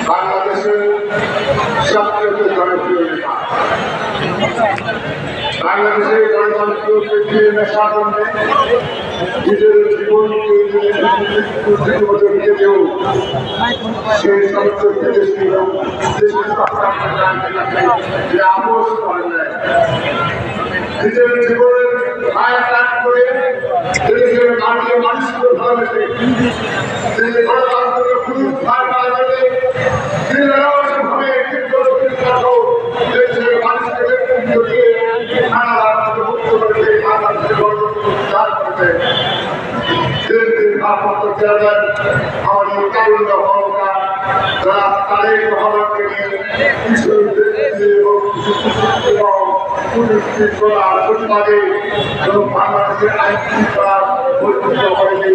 বাংলাদেশের সবচেয়ে জনপ্রিয় নেতা। বাংলাদেশের গণতন্ত্র নেশাকরণে নিজের জীবনকে দিয়েও সেই সমস্ত দেশের আপোষ করেন নাই। নিজের জীবনের আয় ত্যাগ করে দেশের মানুষকে ভালোবেসে তিনি গণতন্ত্রকে পুনরুদ্ধার করা গেলে নিরলসভাবে দেশের মানুষকে নেতৃত্ব দিয়ে নানা রাজ্যকে মুক্ত করেছে, বাংলাদেশের গণতন্ত্র উদ্ধার করেছে। ভারপ্রাপ্ত চেয়ারম্যান আমাদের তারুণ্য ভবনরা যারা তাদের ভবনকে নিয়ে কিছু করার প্রতিবাদে এবং বাংলাদেশের আইন শৃঙ্খলা পরিচিত করেছে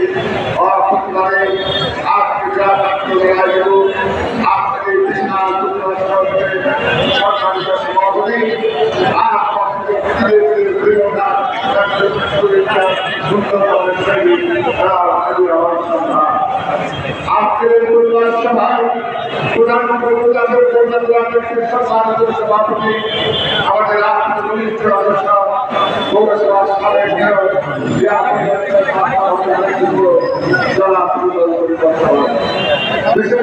প্রতিবাদে আজকে যারা ছাত্র লড়াই এবং আজকে বিশাল সরকারি সমাপতি আর আজকের সভায় প্রধানমন্ত্রী সভাপতি আমাদের রাষ্ট্রপতি সদস্য পৌরসভা সাবেক বিশেষ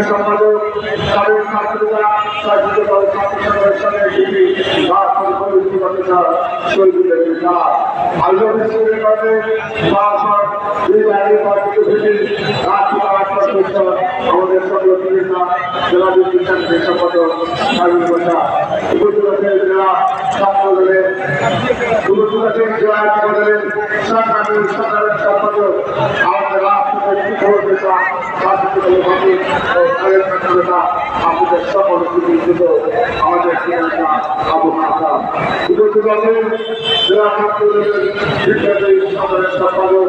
সম্পাদক আমাদের সকল জেলা বিজ্ঞান সম্পাদক উপজেলা জেলা ছাত্র দলের জেলা দলের সাধারণ সম্পাদক আমাদের রাষ্ট্রপতি আমাদের সকল আমাদের আবু হাসান উপজেলাদের জেলা ছাত্র দলের সাধারণ সম্পাদক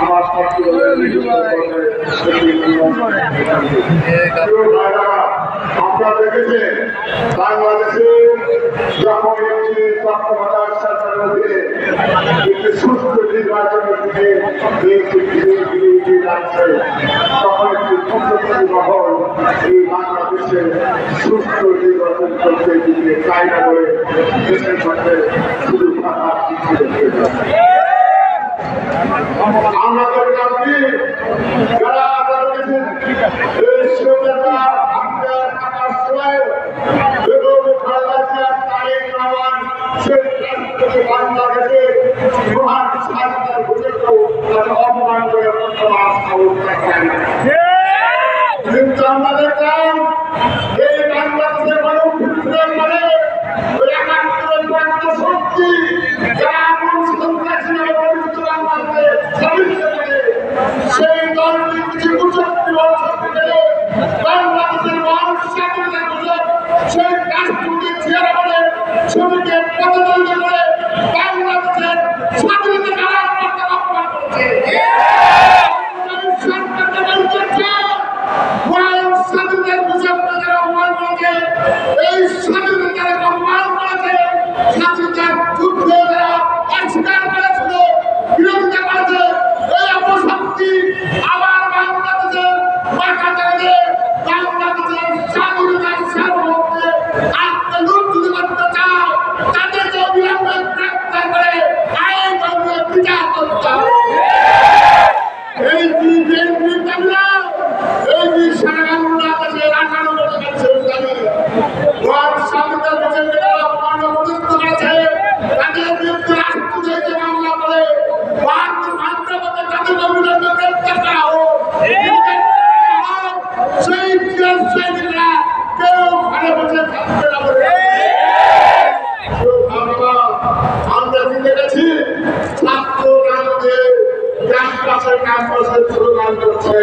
আমার ছাত্র দলের আমরা দেখেছেন বাংলাদেশে যখন একটি তত্ত্বাবধায়ক সরকারের অধীনে একটি সুস্থ নির্বাচনের দিকে যাচ্ছে তখন একটি ক্ষমতাশালী মহল এই বাংলাদেশে সুস্থ নির্বাচন করতে দিকে চায় না বলে দেশের মধ্যে শুধু থাকা আমরা যারা অপমান করে কিন্তু আমরা দেখলাম এই বাংলাদেশের মানুষ মানে ওই একাত্তরের শক্তি যারা এমন সন্ত্রাসী সেই দলটি কিছু কুচক্তি বাংলাদেশের মানুষ স্বাধীনতা গুজব সেই রাষ্ট্রকে ছেড়ে বলে ছবিকে প্রতিদ্বন্দ্ব করে বাংলাদেশের স্বাধীনতা কারার করতে অপমান করছে স্বাধীনতার গুজব যারা অপমান করেছে এই স্বাধীনতার অপমান করেছে স্বাধীনতার যুদ্ধে যারা অস্বীকার করেছিল বিরোধিতা করেছে এই অপশক্তি আবার বাংলাদেশের মাথা চাইলে বাংলাদেশের স্বাধীনতার সার্বভৌমত্বে আত্মলুণ্ঠিত করতে চায় তাদেরকে অবিলম্বে গ্রেপ্তার করে আইন কানুনে বিচার করতে হবে। এই যে বিএনপির দাবিরা এই যে সারা বাংলাদেশের 98% দাবি স্বাধীনতার প্রসঙ্গে যারা অপমানিত করেছে তাদের বিরুদ্ধে রাষ্ট্রদ্রোহী মামলা করে সেই সৈনিকরা কেউ ঘরে বসে থাকবে না বলে আমরা বুঝে গেছি ছাত্র ক্যাম্পাসে স্লোগান করছে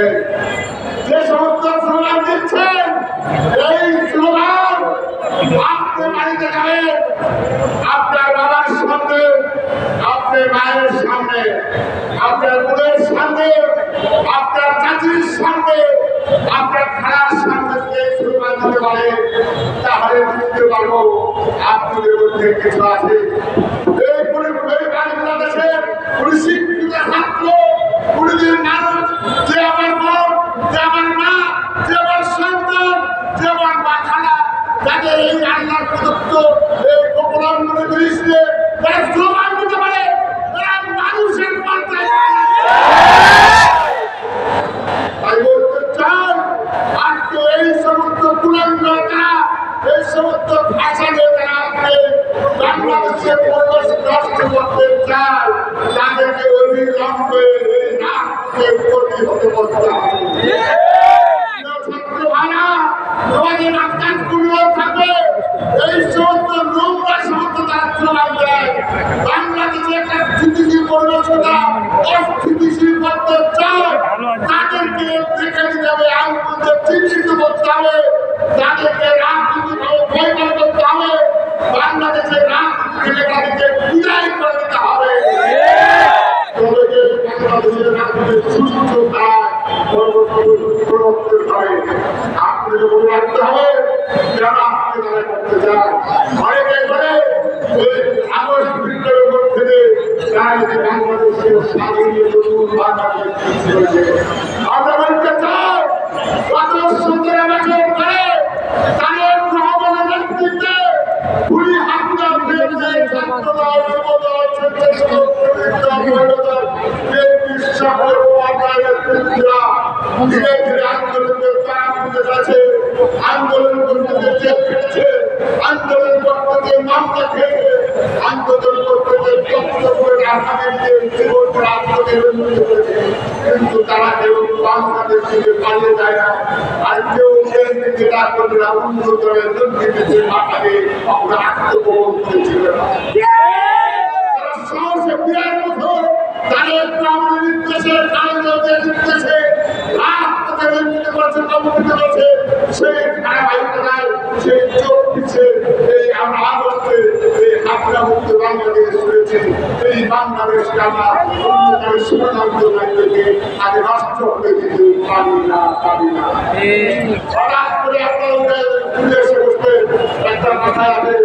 মধ্যে কিছু আছে। এই বাংলাদেশের শিক্ষিত ছাত্র কুড়িদের মানুষ, যে আমার বোন, যে আমার মা, যে আমার সন্তান, যে আমার মাখানা, যাদের এই আল্লাহর প্রদত্ত এই গোপন মনে করিসলে তারা জবান দিতে পারে, তারা মানুষের পর্যায়ে। তাই বলতে চাই, আজকে এই সমস্ত কুলাঙ্গারা, এই সমস্ত ভাষা নিয়ে তারা আপনি বাংলাদেশের পরিবেশ নষ্ট করতে চায়, তাদেরকে অবিলম্বে এই রাষ্ট্রকে প্রতিহত করতে হবে। ছাত্র ভাড়া তোমাদের আকাশগুলো থাকে, এই সমস্ত নোংরা সমস্ত তারা চলান দেয়। বাংলাদেশে একটা স্থিতিশীল পরিবেশটা অস্থিতিশীল করতে চায়, তাদেরকে দেখে নিতে হবে, আইনকে চিহ্নিত করতে হবে, তাদেরকে রাজনীতিভাবে বৈধ করতে হবে, বাংলাদেশের রাজনীতি থেকে তাদেরকে বিদায় করে দিতে হবে। বাংলাদেশের রাজনীতির সুস্থ ধারায় আপনাকে মনে রাখতে হবে যারা আপনি তারা করতে চান। অনেকে করে আগস্ট বিপ্লবের মধ্যে বাংলাদেশের স্বাধীন বাংলাদেশ আমরা বলতে চাই, গত 17 বছর ধরে তাদের রহমানের নেতৃত্বে খুলি হামলা হয়েছে, ছাত্রদল, যুবদল, স্বেচ্ছাসেবক ধীরে ধীরে আন্দোলনের কাছে আন্দোলন করতে জেল খেটেছে, আন্দোলন করতে মামলা খেয়েছে, আন্দোলন করতে কিন্তু তারা কেউ বাংলাদেশ থেকে পালিয়ে যায় না। আর কেউ উন্নত দুর্নীতিতে মাথাকে আমরা আত্মগ্রহণ করেছিল না। তারা সাহসে বিরাট মতো তাদের নির্দেশে নির্দেশে সেই ধারাবাহিকতায় সেই চোখ পিছিয়ে এই আমরা আগস্টে এই হামলা মুক্ত বাংলাদেশ হয়েছে। এই বাংলাদেশকে আমরা অন্যতম সুনান্ত থেকে আগে রাষ্ট্র হতে দিতে পারি না। হঠাৎ করে আপনারা তুলে এসে বসবে, একটা কথা আছে,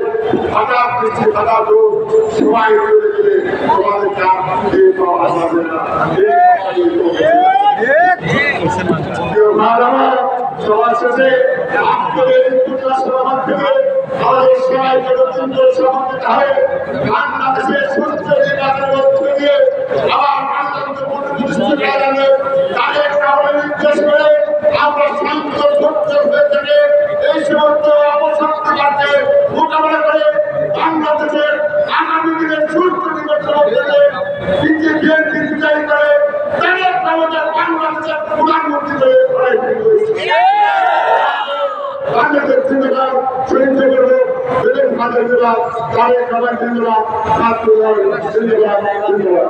হঠাৎ বৃষ্টি হঠাৎ রোদ, সময় চলে গেলে তোমাদের চাপ দিয়ে পাওয়া যাবে না। সবার শেষে আপনাদের সমাজ থেকে আমাদের সবাইকে সমর্থিত হয়ে বাংলাদেশের সুস্থ নির্বাচনের মধ্য দিয়ে আবার তাদের কারণে নির্দেশ করে আমরা শান্ত ধৈর্য হয়ে থেকে এই সমস্ত অবসরকে মোকাবেলা করে বাংলাদেশের আগামী দিনের সুস্থ নির্বাচনের বিজেপি বিজয়ী করে তাদের কারণে বাংলাদেশের প্রধানমন্ত্রী হয়ে বাংলাদেশ জিন্দাবাদ, শহীদ জিন্দাবাদ, তারেক রহমান জিন্দাবাদ, জিন্দাবাদ।